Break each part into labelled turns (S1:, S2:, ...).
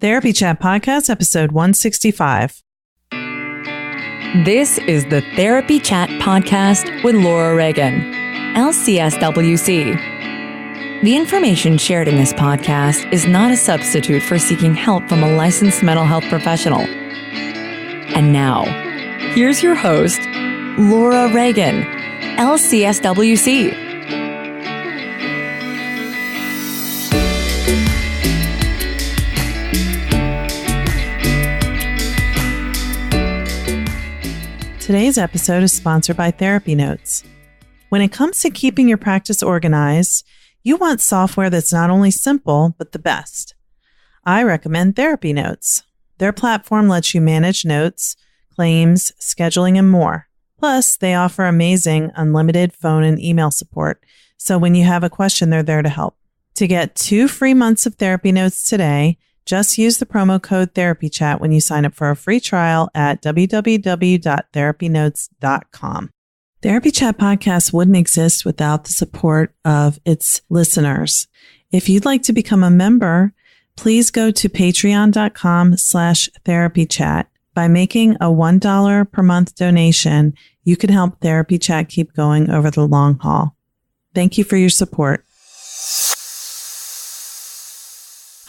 S1: Therapy Chat Podcast, episode 165.
S2: This is the Therapy Chat Podcast with Laura Reagan, LCSW-C. The information shared in this podcast is not a substitute for seeking help from a licensed mental health professional. And now, here's your host, Laura Reagan, LCSW-C.
S1: Today's episode is sponsored by Therapy Notes. When it comes to keeping your practice organized, you want software that's not only simple, but the best. I recommend Therapy Notes. Their platform lets you manage notes, claims, scheduling, and more. Plus, they offer amazing unlimited phone and email support, so when you have a question, they're there to help. To get 2 free months of Therapy Notes today, just use the promo code TherapyChat when you sign up for a free trial at www.therapynotes.com. Therapy Chat Podcast wouldn't exist without the support of its listeners. If you'd like to become a member, please go to patreon.com/therapychat. By making a $1 per month donation, you can help Therapy Chat keep going over the long haul. Thank you for your support.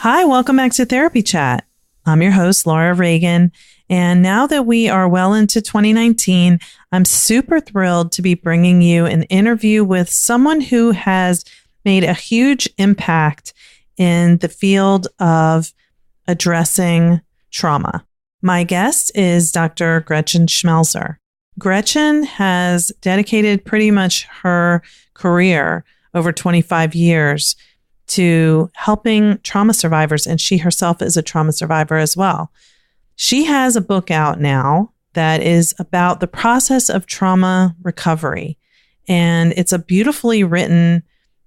S1: Hi, welcome back to Therapy Chat. I'm your host, Laura Reagan. And now that we are well into 2019, I'm super thrilled to be bringing you an interview with someone who has made a huge impact in the field of addressing trauma. My guest is Dr. Gretchen Schmelzer. Gretchen has dedicated pretty much her career over 25 years to helping trauma survivors, and she herself is a trauma survivor as well. She has a book out now that is about the process of trauma recovery, and it's a beautifully written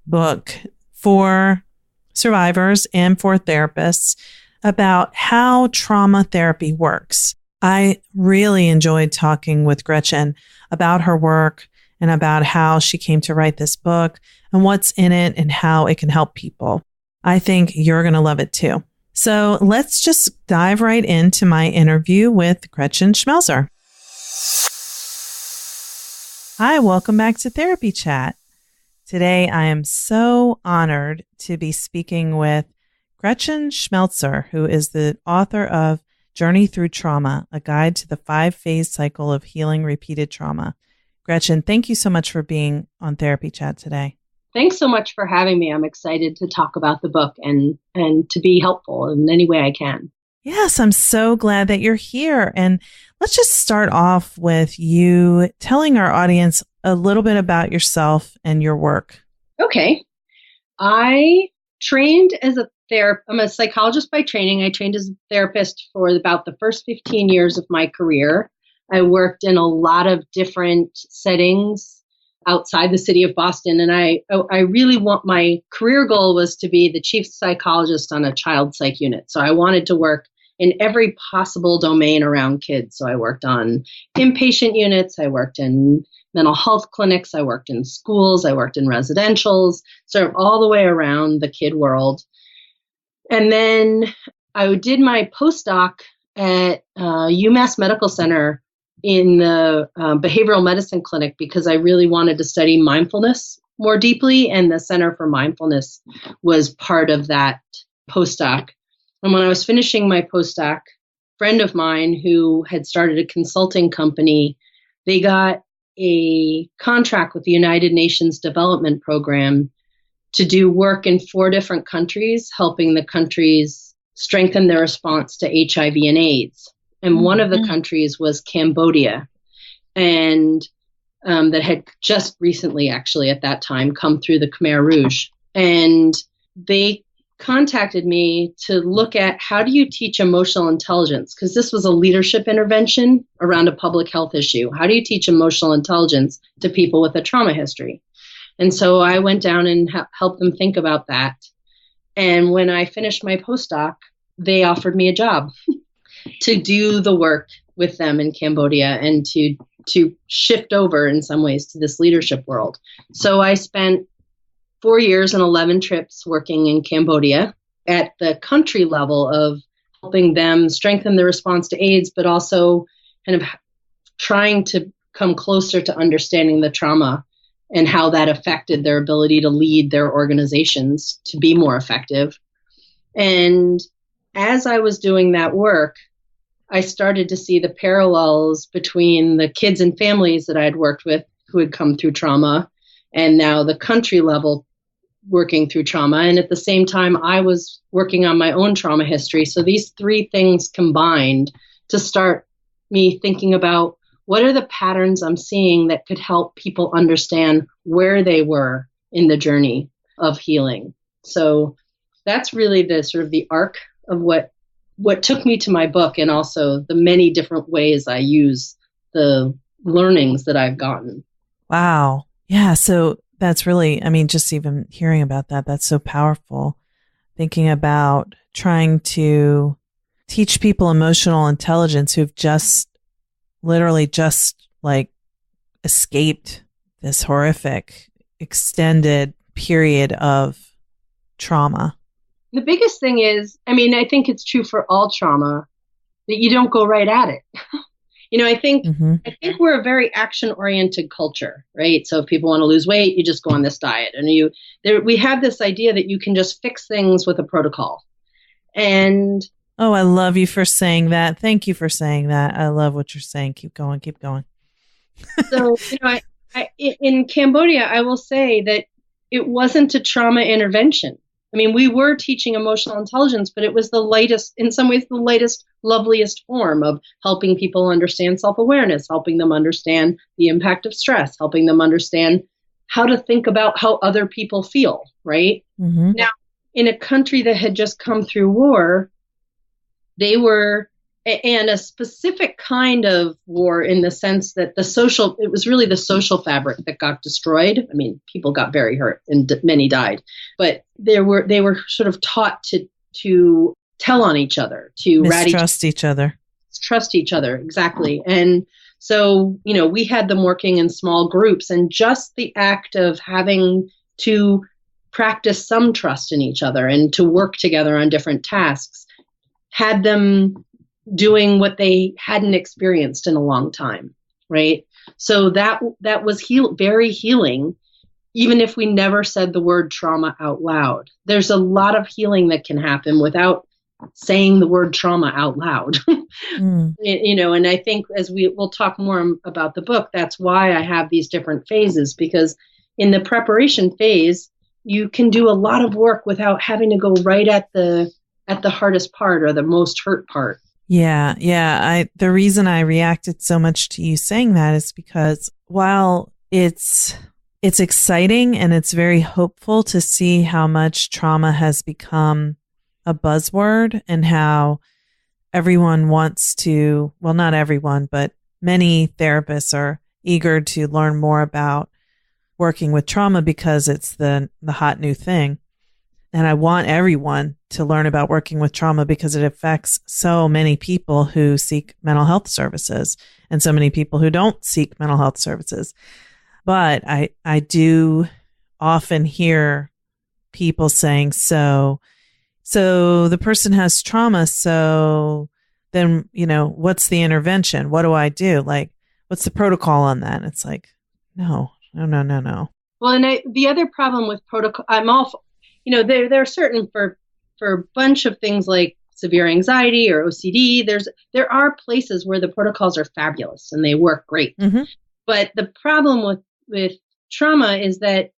S1: book for survivors and for therapists about how trauma therapy works. I really enjoyed talking with Gretchen about her work and about how she came to write this book and what's in it and how it can help people. I think you're going to love it too. So let's just dive right into my interview with Gretchen Schmelzer. Hi, welcome back to Therapy Chat. Today, I am so honored to be speaking with Gretchen Schmelzer, who is the author of Journey Through Trauma, a guide to the 5-phase cycle of healing repeated trauma. Gretchen, thank you so much for being on Therapy Chat today.
S3: Thanks so much for having me. I'm excited to talk about the book and to be helpful in any way I can.
S1: Yes, I'm so glad that you're here. And let's just start off with you telling our audience a little bit about yourself and your work.
S3: Okay. I trained as a therapist. I'm a psychologist by training. I trained as a therapist for about the first 15 years of my career. I worked in a lot of different settings outside the city of Boston. And I really my career goal was to be the chief psychologist on a child psych unit. So I wanted to work in every possible domain around kids. So I worked on inpatient units. I worked in mental health clinics. I worked in schools. I worked in residentials, sort of all the way around the kid world. And then I did my postdoc at UMass Medical Center in the behavioral medicine clinic because I really wanted to study mindfulness more deeply, and the Center for Mindfulness was part of that postdoc. And when I was finishing my postdoc, a friend of mine who had started a consulting company, they got a contract with the United Nations Development Program to do work in 4 different countries, helping the countries strengthen their response to HIV and AIDS. And one of the countries was Cambodia, and that had just recently, actually, at that time, come through the Khmer Rouge. And they contacted me to look at how do you teach emotional intelligence? Because this was a leadership intervention around a public health issue. How do you teach emotional intelligence to people with a trauma history? And so I went down and helped them think about that. And when I finished my postdoc, they offered me a job to do the work with them in Cambodia and to shift over in some ways to this leadership world. So I spent 4 years and 11 trips working in Cambodia at the country level of helping them strengthen their response to AIDS, but also kind of trying to come closer to understanding the trauma and how that affected their ability to lead their organizations to be more effective. And as I was doing that work, I started to see the parallels between the kids and families that I had worked with who had come through trauma and now the country level working through trauma. And at the same time, I was working on my own trauma history. So these three things combined to start me thinking about what are the patterns I'm seeing that could help people understand where they were in the journey of healing. So that's really the sort of the arc of what took me to my book, and also the many different ways I use the learnings that I've gotten.
S1: Wow. Yeah. So that's really, I mean, just even hearing about that, that's so powerful. Thinking about trying to teach people emotional intelligence who've literally just like escaped this horrific extended period of trauma.
S3: The biggest thing is, I mean, I think it's true for all trauma that you don't go right at it. I think we're a very action-oriented culture, right? So if people want to lose weight, you just go on this diet, and we have this idea that you can just fix things with a protocol. And
S1: oh, I love you for saying that. Thank you for saying that. I love what you're saying. Keep going. Keep going.
S3: So, in Cambodia, I will say that it wasn't a trauma intervention. I mean, we were teaching emotional intelligence, but it was the latest, in some ways, the latest, loveliest form of helping people understand self-awareness, helping them understand the impact of stress, helping them understand how to think about how other people feel, right? Mm-hmm. Now, in a country that had just come through war, they were, and a specific kind of war in the sense that it was really the social fabric that got destroyed. I mean, people got very hurt and many died, but they were sort of taught to tell on each other, to
S1: mistrust each other.
S3: Trust each other, exactly. And so, we had them working in small groups, and just the act of having to practice some trust in each other and to work together on different tasks had them doing what they hadn't experienced in a long time, right? So that was very healing, even if we never said the word trauma out loud. There's a lot of healing that can happen without saying the word trauma out loud. And I think as we'll talk more about the book, that's why I have these different phases, because in the preparation phase, you can do a lot of work without having to go right at the hardest part or the most hurt part.
S1: Yeah. The reason I reacted so much to you saying that is because while it's exciting and it's very hopeful to see how much trauma has become a buzzword and how everyone wants to, well, not everyone, but many therapists are eager to learn more about working with trauma because it's the hot new thing. And I want everyone to learn about working with trauma because it affects so many people who seek mental health services and so many people who don't seek mental health services. But I do often hear people saying, so the person has trauma. So then, what's the intervention? What do I do? Like, what's the protocol on that? And it's like, no.
S3: Well, and the other problem with protocol, I'm all, there are certain for a bunch of things like severe anxiety or OCD, there are places where the protocols are fabulous and they work great. Mm-hmm. But the problem with trauma is that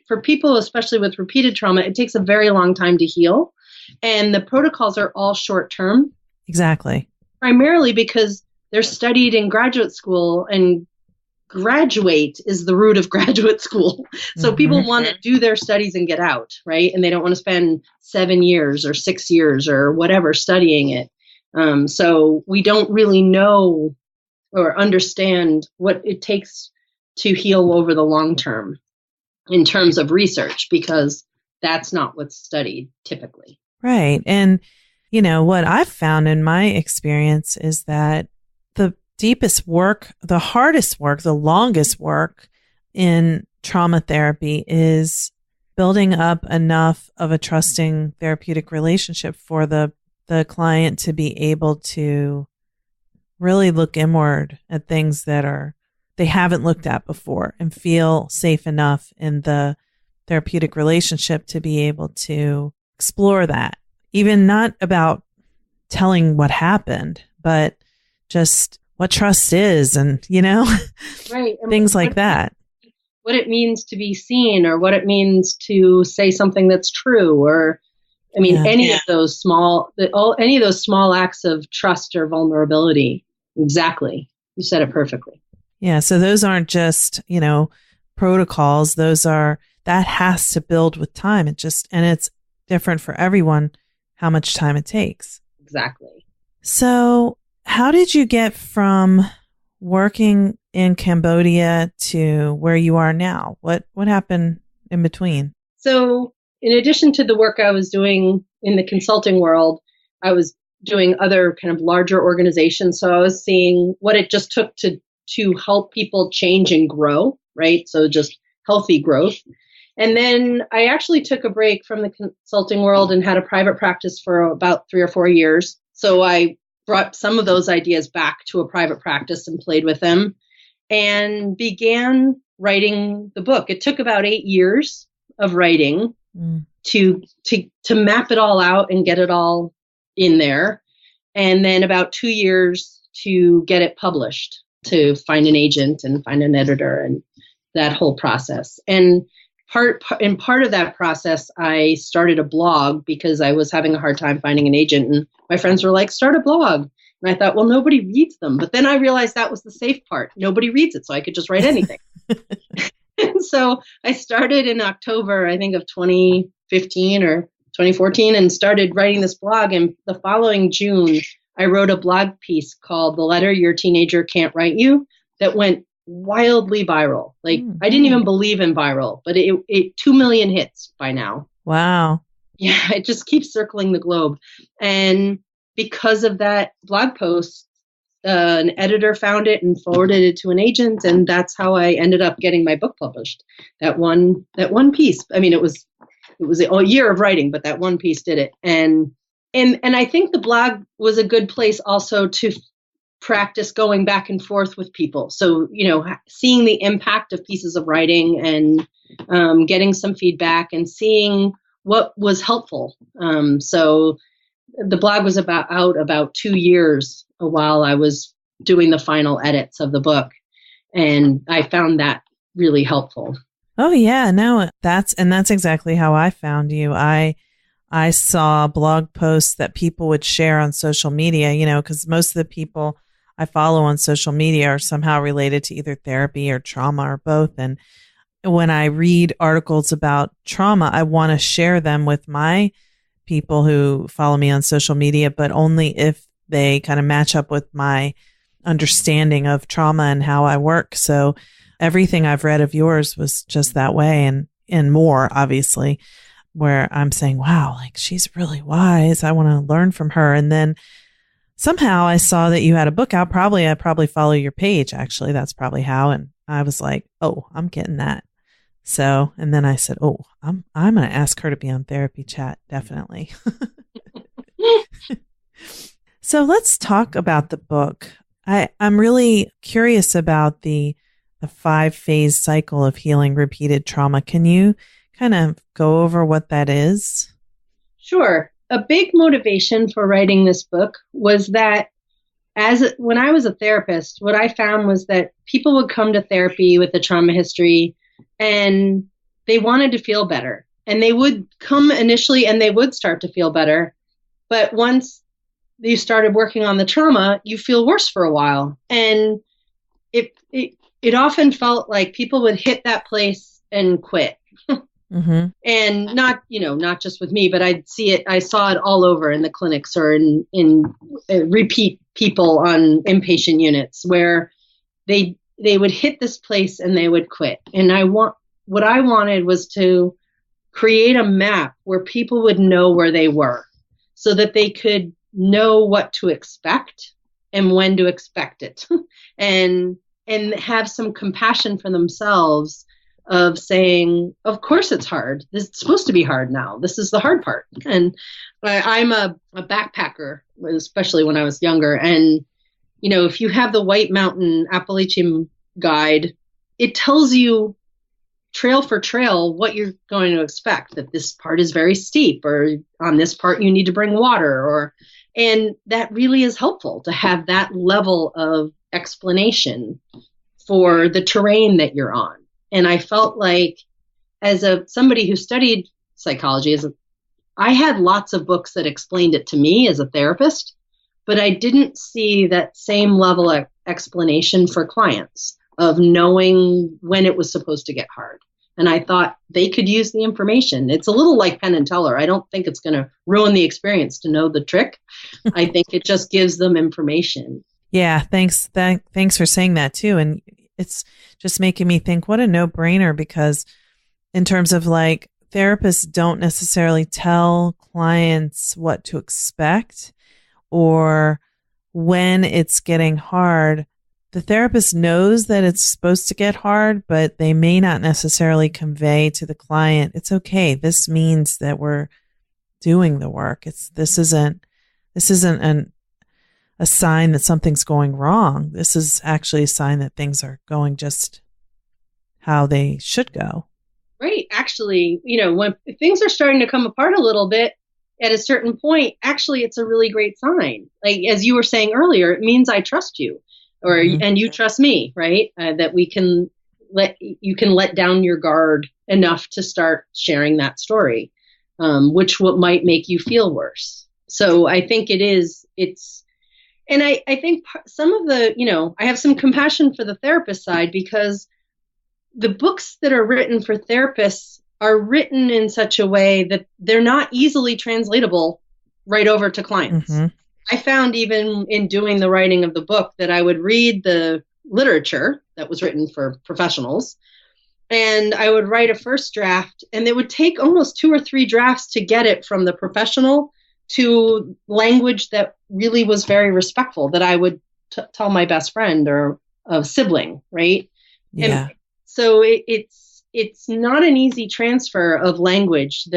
S3: for people, especially with repeated trauma, it takes a very long time to heal. And the protocols are all short term.
S1: Exactly.
S3: Primarily because they're studied in graduate school, and graduate is the root of graduate school. So people want to do their studies and get out, right? And they don't want to spend 7 years or 6 years or whatever studying it. So we don't really know or understand what it takes to heal over the long term in terms of research, because that's not what's studied typically.
S1: Right. And, what I've found in my experience is that the deepest work, the hardest work, the longest work in trauma therapy is building up enough of a trusting therapeutic relationship for the client to be able to really look inward at things that they haven't looked at before and feel safe enough in the therapeutic relationship to be able to explore that. Even not about telling what happened, but just what trust is and,
S3: right.
S1: things like that.
S3: What it means to be seen, or what it means to say something that's true, or any of those small acts of trust or vulnerability. Exactly. You said it perfectly.
S1: Yeah. So those aren't just, protocols. That has to build with time. And it's different for everyone how much time it takes.
S3: Exactly.
S1: So how did you get from working in Cambodia to where you are now? What happened in between?
S3: So in addition to the work I was doing in the consulting world, I was doing other kind of larger organizations. So I was seeing what it just took to help people change and grow, right? So just healthy growth. And then I actually took a break from the consulting world and had a private practice for about 3 or 4 years. So I brought some of those ideas back to a private practice and played with them and began writing the book. It took about 8 years of writing to map it all out and get it all in there. And then about 2 years to get it published, to find an agent and find an editor and that whole process. And part of that process, I started a blog because I was having a hard time finding an agent. And my friends were like, start a blog. And I thought, well, nobody reads them. But then I realized that was the safe part. Nobody reads it, so I could just write anything. And so I started in October, I think, of 2015 or 2014, and started writing this blog. And the following June, I wrote a blog piece called "The Letter Your Teenager Can't Write You" that went wildly viral. Like, I didn't even believe in viral, but it 2 million hits by now.
S1: Wow.
S3: Yeah, it just keeps circling the globe. And because of that blog post, an editor found it and forwarded it to an agent, and that's how I ended up getting my book published. That one piece. I mean, it was a year of writing, but that one piece did it. And I think the blog was a good place also to practice going back and forth with people. So, seeing the impact of pieces of writing and getting some feedback and seeing what was helpful. So the blog was about 2 years while I was doing the final edits of the book. And I found that really helpful.
S1: Oh yeah, no, that's exactly how I found you. I saw blog posts that people would share on social media, because most of the people I follow on social media are somehow related to either therapy or trauma or both. And when I read articles about trauma, I want to share them with my people who follow me on social media, but only if they kind of match up with my understanding of trauma and how I work. So everything I've read of yours was just that way, and more, obviously, where I'm saying, wow, like, she's really wise. I want to learn from her. And then somehow I saw that you had a book out. I probably follow your page, actually. That's probably how. And I was like, oh, I'm getting that. So, and then I said, oh, I'm going to ask her to be on Therapy Chat. Definitely. So let's talk about the book. I'm really curious about the 5-phase cycle of healing repeated trauma. Can you kind of go over what that is?
S3: Sure. A big motivation for writing this book was that when I was a therapist, what I found was that people would come to therapy with a trauma history and they wanted to feel better. And they would come initially and they would start to feel better. But once you started working on the trauma, you feel worse for a while. And it often felt like people would hit that place and quit.
S1: Mm-hmm.
S3: And not just with me, but I saw it all over in the clinics or in repeat people on inpatient units where they would hit this place and they would quit. And what I wanted was to create a map where people would know where they were so that they could know what to expect and when to expect it and have some compassion for themselves of saying, of course it's hard. This is supposed to be hard now. This is the hard part. And I'm a backpacker, especially when I was younger. And, if you have the White Mountain Appalachian Guide, it tells you trail for trail what you're going to expect, that this part is very steep, or on this part you need to bring water, and that really is helpful to have that level of explanation for the terrain that you're on. And I felt like, as somebody who studied psychology, I had lots of books that explained it to me as a therapist, but I didn't see that same level of explanation for clients, of knowing when it was supposed to get hard. And I thought they could use the information. It's a little like Penn and Teller. I don't think it's going to ruin the experience to know the trick. I think it just gives them information.
S1: Yeah, thanks for saying that too. And it's just making me think, what a no-brainer, because in terms of like, therapists don't necessarily tell clients what to expect or when it's getting hard. The therapist knows that it's supposed to get hard, but they may not necessarily convey to the client, it's okay. This means that we're doing the work. This isn't a sign that something's going wrong. This is actually a sign that things are going just how they should go.
S3: Right. Actually, when things are starting to come apart a little bit at a certain point, actually, it's a really great sign. Like, as you were saying earlier, it means I trust you, and you trust me, right? That you can let down your guard enough to start sharing that story, which might make you feel worse. So I think and I think some of I have some compassion for the therapist side, because the books that are written for therapists are written in such a way that they're not easily translatable right over to clients. Mm-hmm. I found, even in doing the writing of the book, that I would read the literature that was written for professionals, and I would write a first draft, and it would take almost 2 or 3 drafts to get it from the professional to language that really was very respectful, that I would tell my best friend or a sibling, right?
S1: Yeah.
S3: And so it's not an easy transfer of language.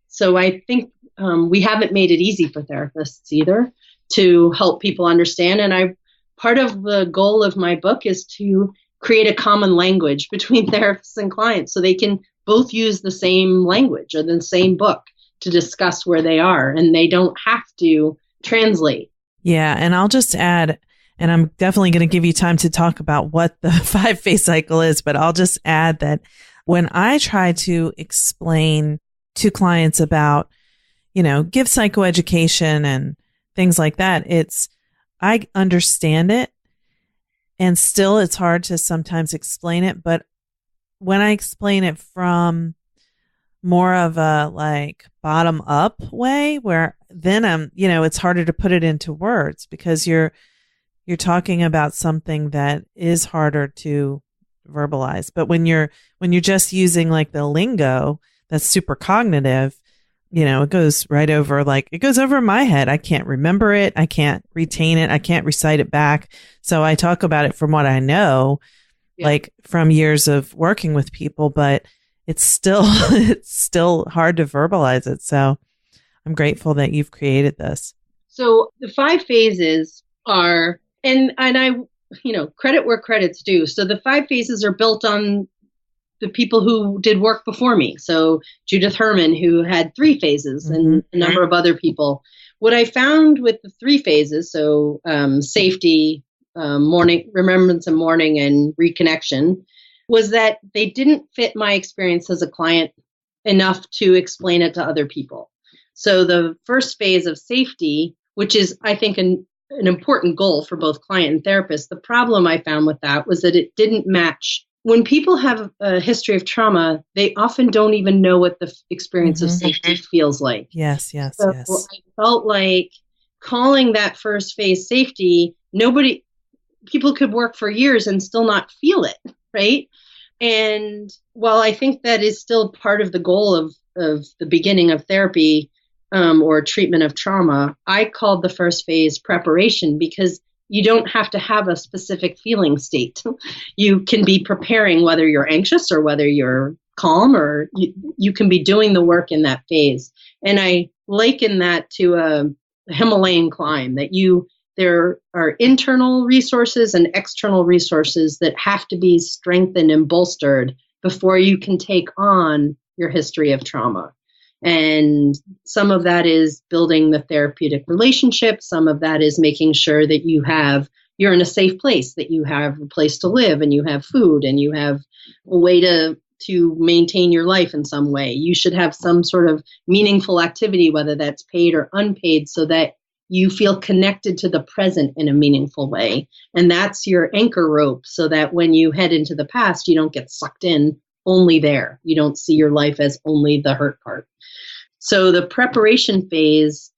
S3: So I think we haven't made it easy for therapists either to help people understand. And part of the goal of my book is to create a common language between therapists and clients, so they can both use the same language or the same book to discuss where they are, and they don't have to translate.
S1: Yeah. And I'll just add, and I'm definitely going to give you time to talk about what the 5-phase cycle is, but I'll just add that when I try to explain to clients about, give psychoeducation and things like that, I understand it, and still it's hard to sometimes explain it. But when I explain it from more of a like bottom up way, where then it's harder to put it into words, because you're talking about something that is harder to verbalize. But when you're just using like the lingo that's super cognitive, it goes right over, it goes over my head. I can't remember it. I can't retain it. I can't recite it back. So I talk about it from what I know, like from years of working with people, but it's still hard to verbalize it. So I'm grateful that you've created this. So
S3: the 5 phases are, and I, credit where credit's due. So the 5 phases are built on the people who did work before me. So Judith Herman, who had 3 phases, and a number of other people. What I found with the 3 phases, so safety, mourning, remembrance and mourning, and reconnection, was that they didn't fit my experience as a client enough to explain it to other people. So the first phase of safety, which is, I think, an important goal for both client and therapist, the problem I found with that was that it didn't match. When people have a history of trauma, they often don't even know what the experience of safety feels like.
S1: Yes.
S3: So I felt like calling that first phase safety, people could work for years and still not feel it, right? And while I think that is still part of the goal of the beginning of therapy or treatment of trauma, I called the first phase preparation, because you don't have to have a specific feeling state. You can be preparing whether you're anxious or whether you're calm, or you can be doing the work in that phase. And I liken that to a Himalayan climb, that there are internal resources and external resources that have to be strengthened and bolstered before you can take on your history of trauma. And some of that is building the therapeutic relationship. Some of that is making sure that you're in a safe place, that you have a place to live and you have food and you have a way to maintain your life in some way. You should have some sort of meaningful activity, whether that's paid or unpaid, so that you feel connected to the present in a meaningful way. And that's your anchor rope, so that when you head into the past, you don't get sucked in only there. You don't see your life as only the hurt part. So the preparation phase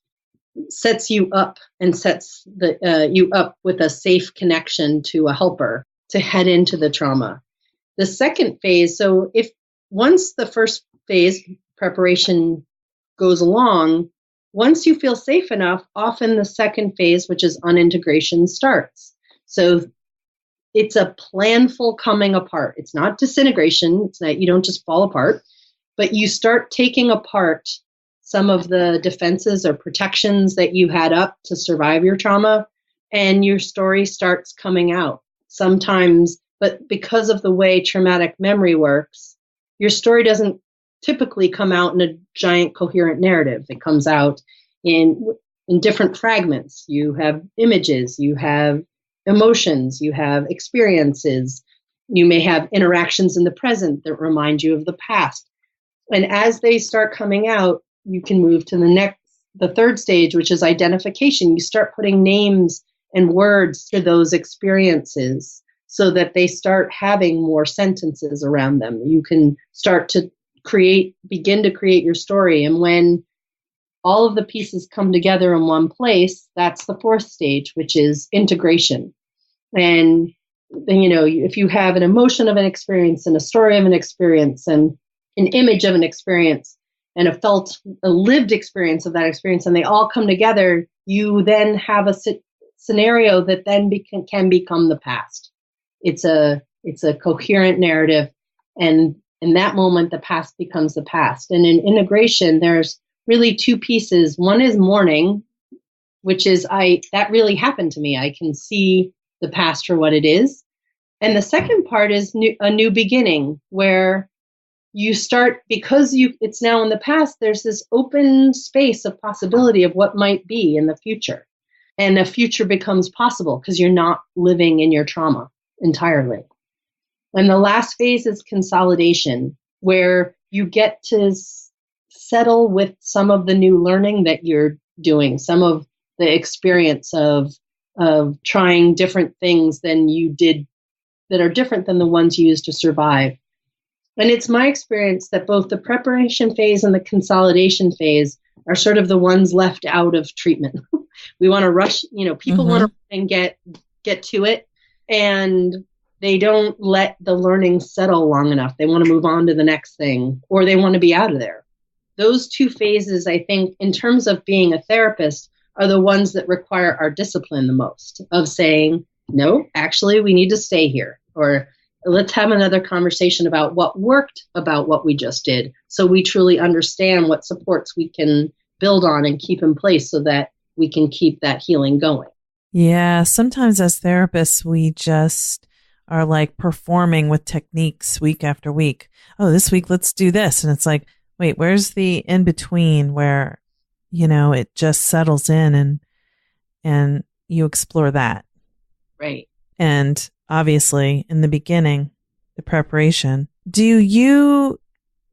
S3: sets you up and sets you up with a safe connection to a helper to head into the trauma. The second phase, so if once the first phase, preparation, goes along, once you feel safe enough, often the second phase, which is unintegration, starts. So it's a planful coming apart. It's not disintegration. It's not, you don't just fall apart, but you start taking apart some of the defenses or protections that you had up to survive your trauma, and your story starts coming out. Sometimes, but because of the way traumatic memory works, your story doesn't typically come out in a giant coherent narrative. It comes out in different fragments. You have images, you have emotions, you have experiences, you may have interactions in the present that remind you of the past. And as they start coming out, you can move to the third stage, which is identification. You start putting names and words to those experiences so that they start having more sentences around them. You can start to begin to create your story. And when all of the pieces come together in one place, that's the fourth stage, which is integration. And then, if you have an emotion of an experience and a story of an experience and an image of an experience and a lived experience of that experience, and they all come together, you then have a scenario that then can become the past. It's a coherent narrative, and in that moment, the past becomes the past. And in integration, there's really two pieces. One is mourning, which is that really happened to me. I can see the past for what it is. And the second part is a new beginning, where you start, because it's now in the past, there's this open space of possibility of what might be in the future. And the future becomes possible because you're not living in your trauma entirely. And the last phase is consolidation, where you get to settle with some of the new learning that you're doing, some of the experience of trying different things than you did that are different than the ones you used to survive. And it's my experience that both the preparation phase and the consolidation phase are sort of the ones left out of treatment. We want to rush, people want to and get to it, and they don't let the learning settle long enough. They want to move on to the next thing, or they want to be out of there. Those two phases, I think, in terms of being a therapist, are the ones that require our discipline the most, of saying, no, actually, we need to stay here, or let's have another conversation about what worked about what we just did, so we truly understand what supports we can build on and keep in place so that we can keep that healing going.
S1: Yeah, sometimes as therapists, we just are like performing with techniques week after week. Oh, this week, let's do this. And it's like, wait, where's the in between where, it just settles in and you explore that.
S3: Right.
S1: And obviously in the beginning, the preparation, do you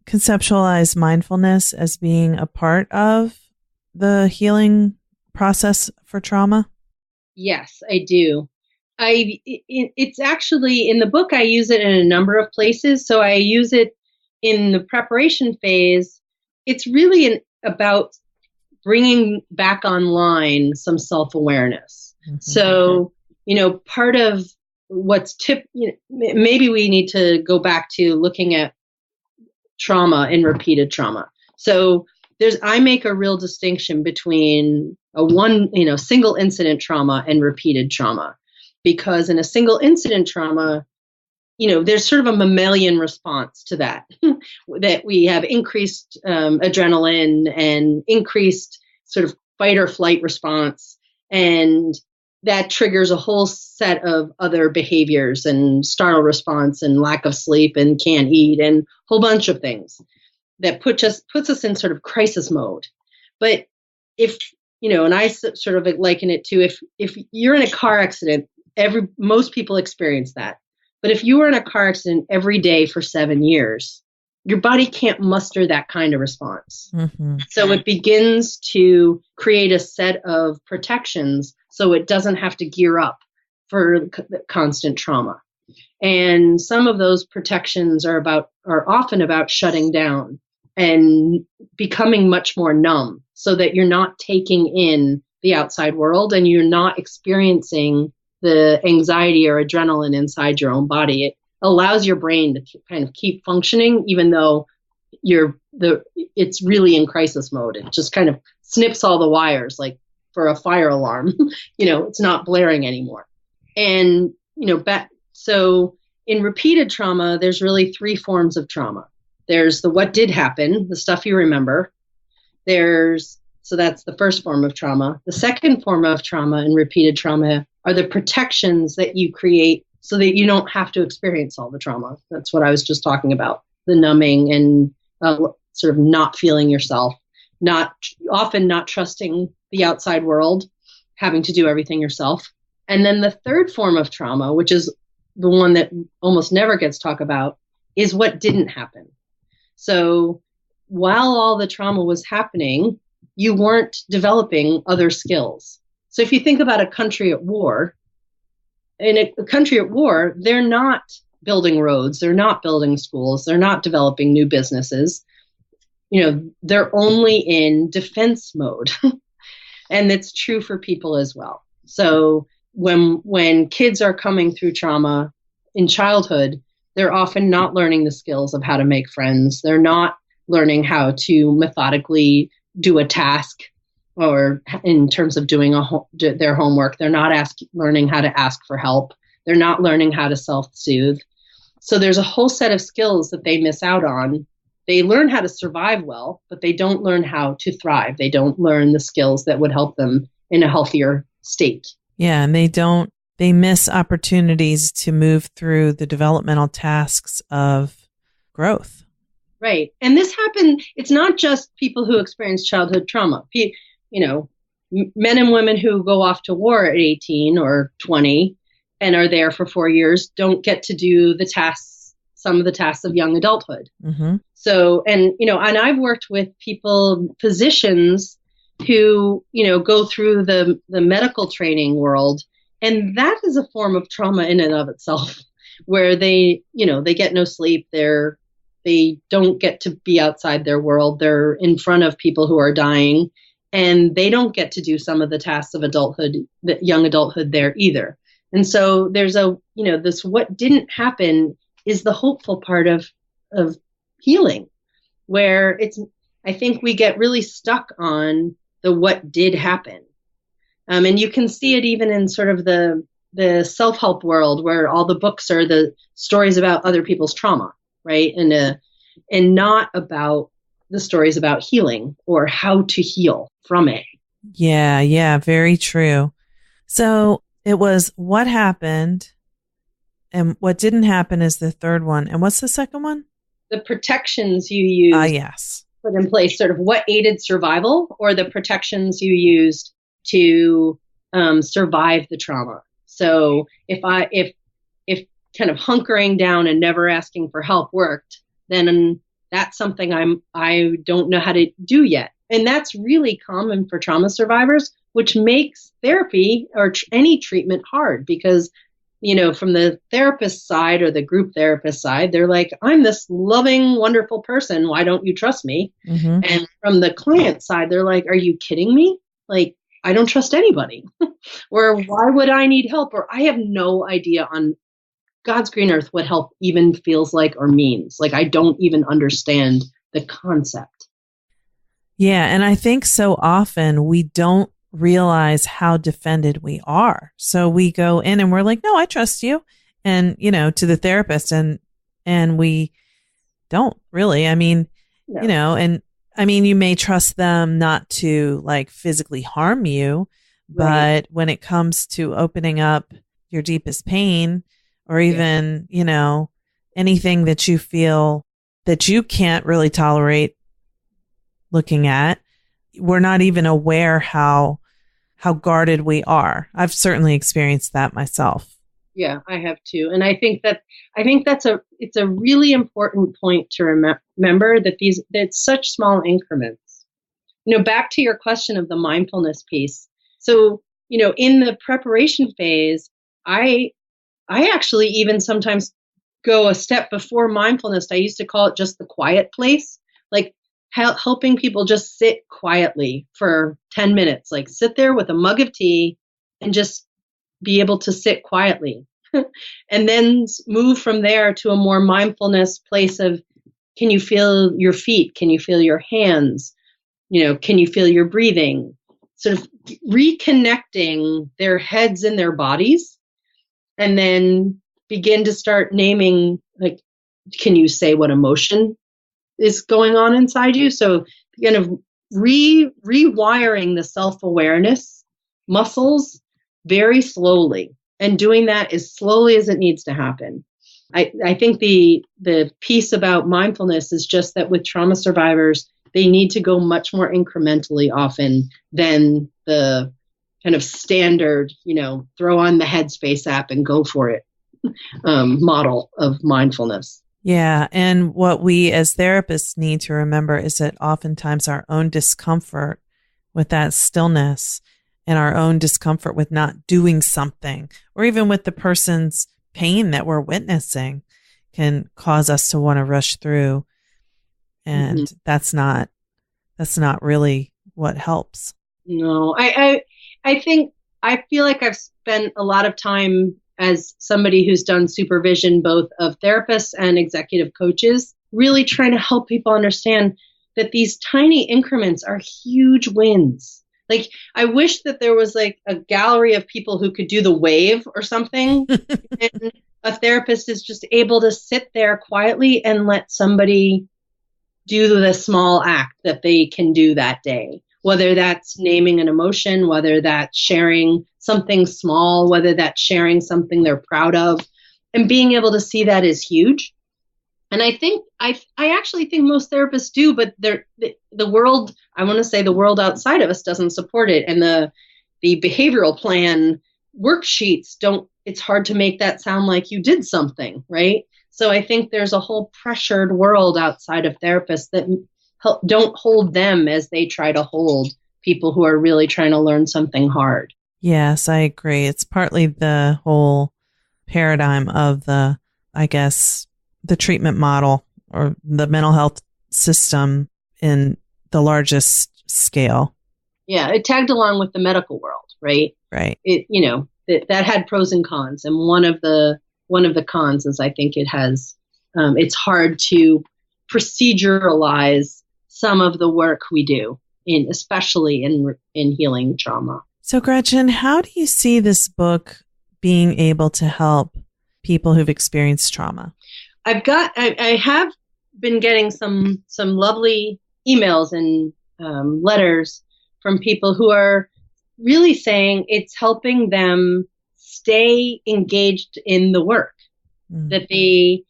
S1: conceptualize mindfulness as being a part of the healing process for trauma?
S3: Yes, I do. It's actually in the book, I use it in a number of places. So I use it in the preparation phase. It's really about bringing back online some self-awareness. Mm-hmm. So, part of what's maybe we need to go back to looking at trauma and repeated trauma. So I make a real distinction between single incident trauma and repeated trauma, because in a single incident trauma, there's sort of a mammalian response to that, that we have increased adrenaline and increased sort of fight or flight response. And that triggers a whole set of other behaviors and startle response and lack of sleep and can't eat and a whole bunch of things that puts us in sort of crisis mode. But if, and I sort of liken it to if you're in a car accident, most people experience that. But if you were in a car accident every day for 7 years, your body can't muster that kind of response. Mm-hmm. So it begins to create a set of protections so it doesn't have to gear up for constant trauma. And some of those protections are often about shutting down and becoming much more numb, so that you're not taking in the outside world and you're not experiencing the anxiety or adrenaline inside your own body. It allows your brain to kind of keep functioning, even though it's really in crisis mode. It just kind of snips all the wires, like for a fire alarm. It's not blaring anymore. And so in repeated trauma, there's really 3 forms of trauma. There's the what did happen, the stuff you remember. So that's the first form of trauma. The second form of trauma and repeated trauma are the protections that you create so that you don't have to experience all the trauma. That's what I was just talking about, the numbing and sort of not feeling yourself, often not trusting the outside world, having to do everything yourself. And then the third form of trauma, which is the one that almost never gets talked about, is what didn't happen. So while all the trauma was happening, you weren't developing other skills. So if you think about a country at war, in a country at war, they're not building roads, they're not building schools, they're not developing new businesses. They're only in defense mode. And it's true for people as well. So when kids are coming through trauma in childhood, they're often not learning the skills of how to make friends. They're not learning how to methodically do a task, or in terms of doing their homework. They're not learning how to ask for help. They're not learning how to self-soothe. So there's a whole set of skills that they miss out on. They learn how to survive well, but they don't learn how to thrive. They don't learn the skills that would help them in a healthier state.
S1: Yeah, and they miss opportunities to move through the developmental tasks of growth.
S3: Right. And this happened, it's not just people who experience childhood trauma. Men and women who go off to war at 18 or 20 and are there for 4 years don't get to do some of the tasks of young adulthood. Mm-hmm. So, and I've worked with physicians who, go through the medical training world, and that is a form of trauma in and of itself, where they get no sleep. They don't get to be outside their world. They're in front of people who are dying, and they don't get to do some of the tasks of young adulthood there either. And so there's this what didn't happen is the hopeful part of healing, where I think we get really stuck on the what did happen. And you can see it even in sort of the self-help world, where all the books are the stories about other people's trauma, right? And not about the stories about healing or how to heal from it.
S1: Yeah, very true. So it was what happened, and what didn't happen is the third one. And what's the second one?
S3: The protections you used.
S1: Yes.
S3: Put in place, sort of what aided survival, or the protections you used to survive the trauma. So if kind of hunkering down and never asking for help worked, then that's something I don't know how to do yet. And that's really common for trauma survivors, which makes therapy or any treatment hard, because, from the therapist side or the group therapist side, they're like, I'm this loving, wonderful person. Why don't you trust me? Mm-hmm. And from the client side, they're like, are you kidding me? Like, I don't trust anybody. Or why would I need help? Or I have no idea on God's green earth what help even feels like or means. Like, I don't even understand the concept.
S1: Yeah. And I think so often we don't realize how defended we are. So we go in and we're like, no, I trust you. And, to the therapist and we don't really. I mean,
S3: No.
S1: and I mean, you may trust them not to like physically harm you,
S3: Right.
S1: but when it comes to opening up your deepest pain or even, anything that you feel that you can't really tolerate looking at, we're not even aware how guarded we are. I've certainly experienced that myself.
S3: Yeah, I have too. And I think it's a really important point to remember that it's such small increments. Back to your question of the mindfulness piece. So, in the preparation phase, I actually even sometimes go a step before mindfulness. I used to call it just the quiet place, like helping people just sit quietly for 10 minutes, like sit there with a mug of tea and just be able to sit quietly. And then move from there to a more mindfulness place of, can you feel your feet? Can you feel your hands? Can you feel your breathing? Sort of reconnecting their heads and their bodies, and then begin to start naming, like, can you say what emotion is going on inside you? So kind of rewiring the self-awareness muscles very slowly, and doing that as slowly as it needs to happen. I think the piece about mindfulness is just that with trauma survivors, they need to go much more incrementally often than the kind of standard, throw on the Headspace app and go for it model of mindfulness.
S1: Yeah. And what we as therapists need to remember is that oftentimes our own discomfort with that stillness and our own discomfort with not doing something, or even with the person's pain that we're witnessing, can cause us to want to rush through. And that's not really what helps.
S3: No, I think, I feel like I've spent a lot of time as somebody who's done supervision, both of therapists and executive coaches, really trying to help people understand that these tiny increments are huge wins. Like, I wish that there was like a gallery of people who could do the wave or something. And a therapist is just able to sit there quietly and let somebody do the small act that they can do that day. Whether that's naming an emotion, whether that's sharing something small, whether that's sharing something they're proud of, and being able to see that is huge. And I think I actually think most therapists do, but the world, I want to say the world outside of us doesn't support it. And the behavioral plan worksheets don't, it's hard to make that sound like you did something, right? So I think there's a whole pressured world outside of therapists that don't hold them as they try to hold people who are really trying to learn something hard.
S1: Yes, I agree. It's partly the whole paradigm of the treatment model or the mental health system in the largest scale.
S3: Yeah, it tagged along with the medical world, right?
S1: Right.
S3: It, that had pros and cons, and one of the cons is I think it has it's hard to proceduralize some of the work we do, especially in healing trauma.
S1: So Gretchen, how do you see this book being able to help people who've experienced trauma?
S3: I have been getting some lovely emails and letters from people who are really saying it's helping them stay engaged in the work, that it's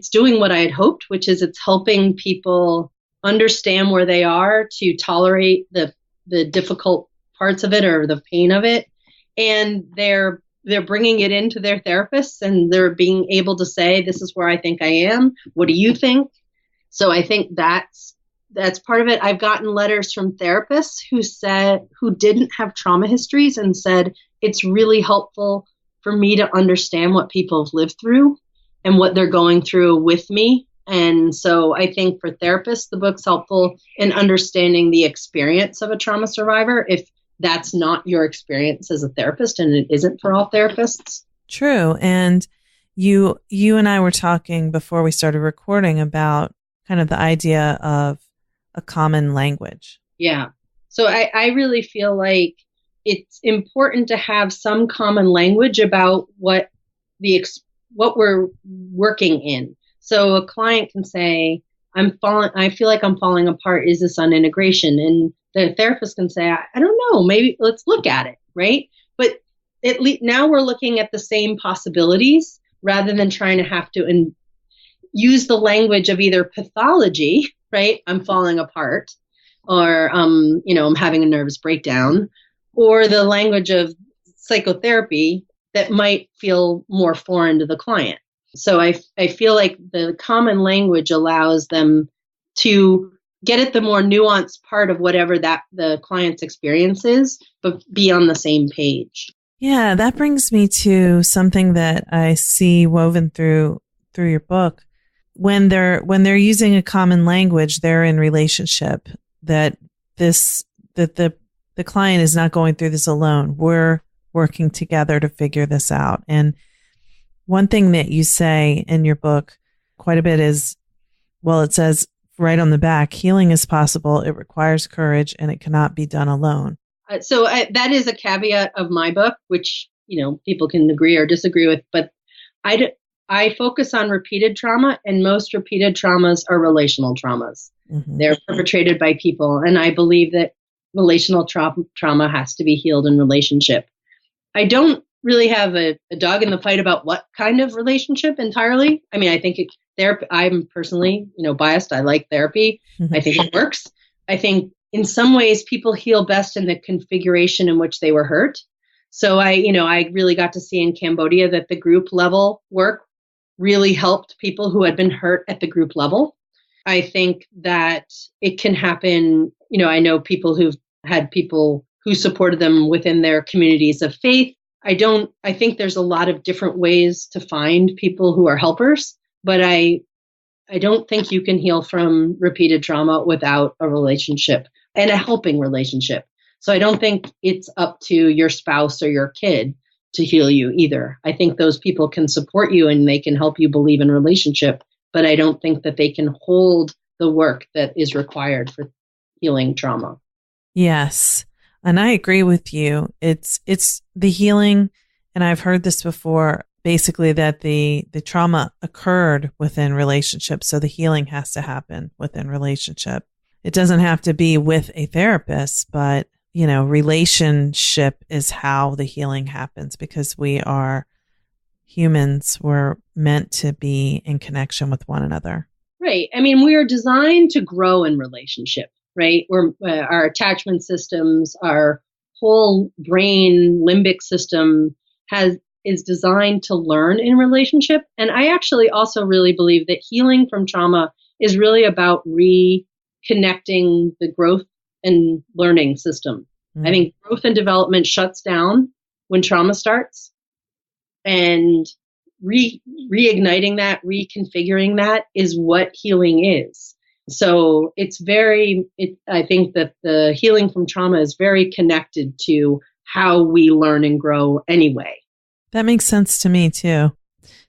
S3: doing what I had hoped, which is it's helping people understand where they are to tolerate the difficult parts of it or the pain of it. And they're bringing it into their therapists, and they're being able to say, this is where I think I am. What do you think? So I think that's part of it. I've gotten letters from therapists who didn't have trauma histories and said, it's really helpful for me to understand what people have lived through and what they're going through with me. And so I think for therapists, the book's helpful in understanding the experience of a trauma survivor, if that's not your experience as a therapist, and it isn't for all therapists.
S1: True. And you and I were talking before we started recording about kind of the idea of a common language.
S3: Yeah. So I really feel like it's important to have some common language about what we're working in. So a client can say, I feel like I'm falling apart. Is this on integration? And the therapist can say, I don't know, maybe let's look at it. Right. But at least now we're looking at the same possibilities rather than trying to have to use the language of either pathology, right? I'm falling apart, or, I'm having a nervous breakdown, or the language of psychotherapy that might feel more foreign to the client. So I feel like the common language allows them to get at the more nuanced part of whatever that the client's experience is, but be on the same page.
S1: Yeah, that brings me to something that I see woven through your book. When they're using a common language, they're in relationship. That the client is not going through this alone. We're working together to figure this out. And one thing that you say in your book quite a bit is, well, it says right on the back, healing is possible. It requires courage and it cannot be done alone.
S3: So that is a caveat of my book, which, people can agree or disagree with, but I focus on repeated trauma, and most repeated traumas are relational traumas. Mm-hmm. They're perpetrated by people. And I believe that relational trauma has to be healed in relationship. I don't really have a dog in the fight about what kind of relationship entirely. I mean, I think I'm personally, biased. I like therapy. Mm-hmm. I think it works. I think in some ways people heal best in the configuration in which they were hurt. So I really got to see in Cambodia that the group level work really helped people who had been hurt at the group level. I think that it can happen. I know people who've had people who supported them within their communities of faith. I think there's a lot of different ways to find people who are helpers, but I don't think you can heal from repeated trauma without a relationship and a helping relationship. So I don't think it's up to your spouse or your kid to heal you either. I think those people can support you and they can help you believe in relationship, but I don't think that they can hold the work that is required for healing trauma.
S1: Yes. And I agree with you. It's the healing. And I've heard this before, basically that the trauma occurred within relationship. So the healing has to happen within relationship. It doesn't have to be with a therapist, but relationship is how the healing happens, because we are humans. We're meant to be in connection with one another.
S3: Right. I mean, we are designed to grow in relationship, right? Our attachment systems, our whole brain limbic system is designed to learn in relationship. And I actually also really believe that healing from trauma is really about reconnecting the growth and learning system. Mm. I think growth and development shuts down when trauma starts, and reigniting that, reconfiguring that is what healing is. So I think that the healing from trauma is very connected to how we learn and grow anyway.
S1: That makes sense to me too.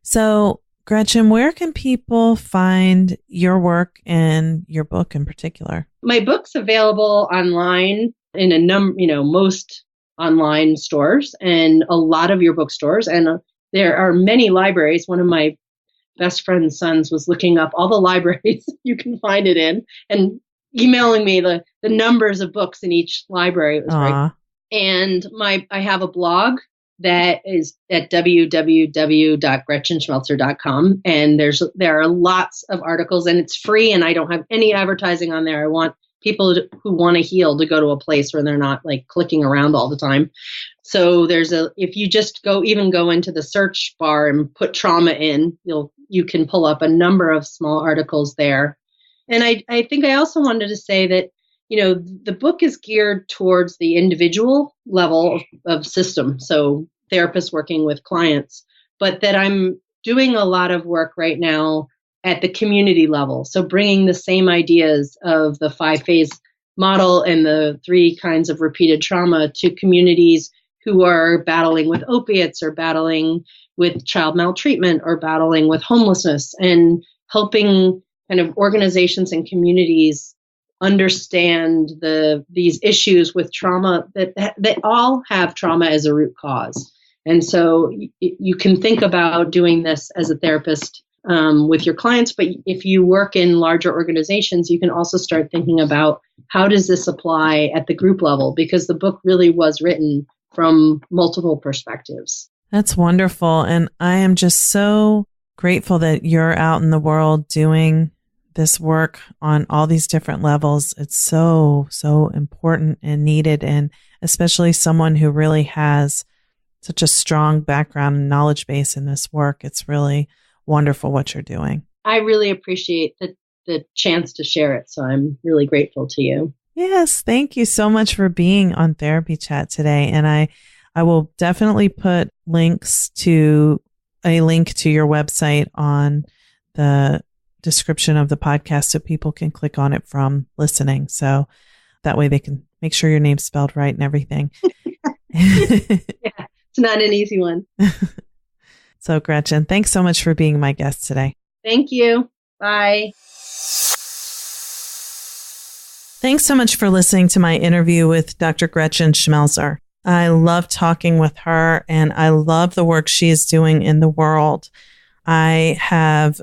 S1: So Gretchen, where can people find your work and your book in particular?
S3: My book's available online in most online stores and a lot of your bookstores. And there are many libraries. One of my best friend's sons was looking up all the libraries you can find it in and emailing me the numbers of books in each library. It was great. And I have a blog that is at www.gretchenschmelzer.com. And there are lots of articles, and it's free, and I don't have any advertising on there. I want people who want to heal to go to a place where they're not like clicking around all the time. So if you just go into the search bar and put trauma in, you can pull up a number of small articles there. And I think I also wanted to say that, the book is geared towards the individual level of system. So therapists working with clients, but that I'm doing a lot of work right now at the community level. So bringing the same ideas of the 5-phase model and the 3 kinds of repeated trauma to communities who are battling with opiates or battling with child maltreatment or battling with homelessness, and helping kind of organizations and communities understand these issues with trauma, that they all have trauma as a root cause. And so you can think about doing this as a therapist with your clients, but if you work in larger organizations, you can also start thinking about how does this apply at the group level, because the book really was written from multiple perspectives.
S1: That's wonderful. And I am just so grateful that you're out in the world doing this work on all these different levels. It's so, so important and needed. And especially someone who really has such a strong background and knowledge base in this work. It's really wonderful what you're doing.
S3: I really appreciate the chance to share it. So I'm really grateful to you.
S1: Yes. Thank you so much for being on Therapy Chat today. And I will definitely put a link to your website on the description of the podcast so people can click on it from listening. So that way they can make sure your name's spelled right and everything.
S3: Yeah, it's not an easy one.
S1: So Gretchen, thanks so much for being my guest today.
S3: Thank you. Bye.
S1: Thanks so much for listening to my interview with Dr. Gretchen Schmelzer. I love talking with her and I love the work she is doing in the world. I have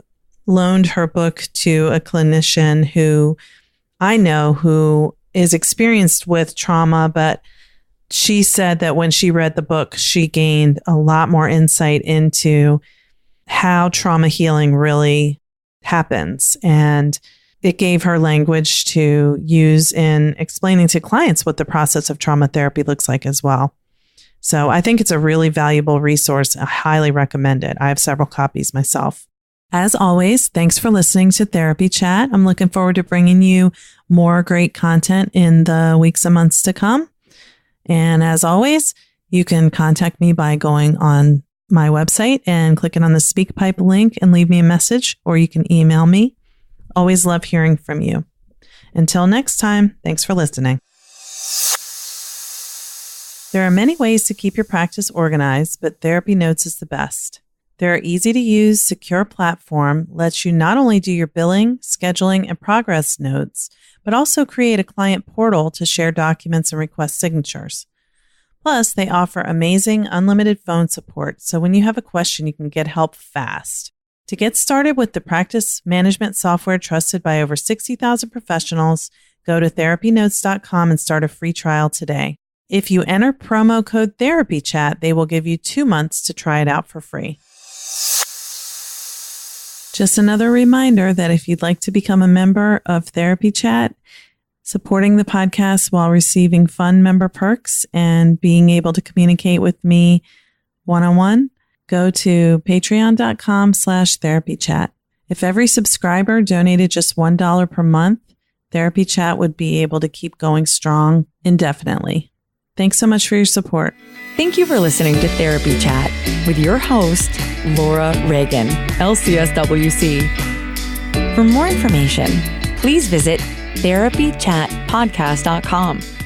S1: loaned her book to a clinician who I know who is experienced with trauma, but she said that when she read the book, she gained a lot more insight into how trauma healing really happens. And it gave her language to use in explaining to clients what the process of trauma therapy looks like as well. So I think it's a really valuable resource. I highly recommend it. I have several copies myself. As always, thanks for listening to Therapy Chat. I'm looking forward to bringing you more great content in the weeks and months to come. And as always, you can contact me by going on my website and clicking on the SpeakPipe link and leave me a message, or you can email me. Always love hearing from you. Until next time, thanks for listening. There are many ways to keep your practice organized, but Therapy Notes is the best. Their easy-to-use, secure platform lets you not only do your billing, scheduling, and progress notes, but also create a client portal to share documents and request signatures. Plus, they offer amazing unlimited phone support, so when you have a question, you can get help fast. To get started with the practice management software trusted by over 60,000 professionals, go to therapynotes.com and start a free trial today. If you enter promo code TherapyChat, they will give you 2 months to try it out for free. Just another reminder that if you'd like to become a member of Therapy Chat, supporting the podcast while receiving fun member perks and being able to communicate with me one-on-one, go to patreon.com/therapychat. If every subscriber donated just $1 per month, Therapy Chat would be able to keep going strong indefinitely. Thanks so much for your support.
S2: Thank you for listening to Therapy Chat with your host, Laura Reagan, LCSW-C. For more information, please visit therapychatpodcast.com.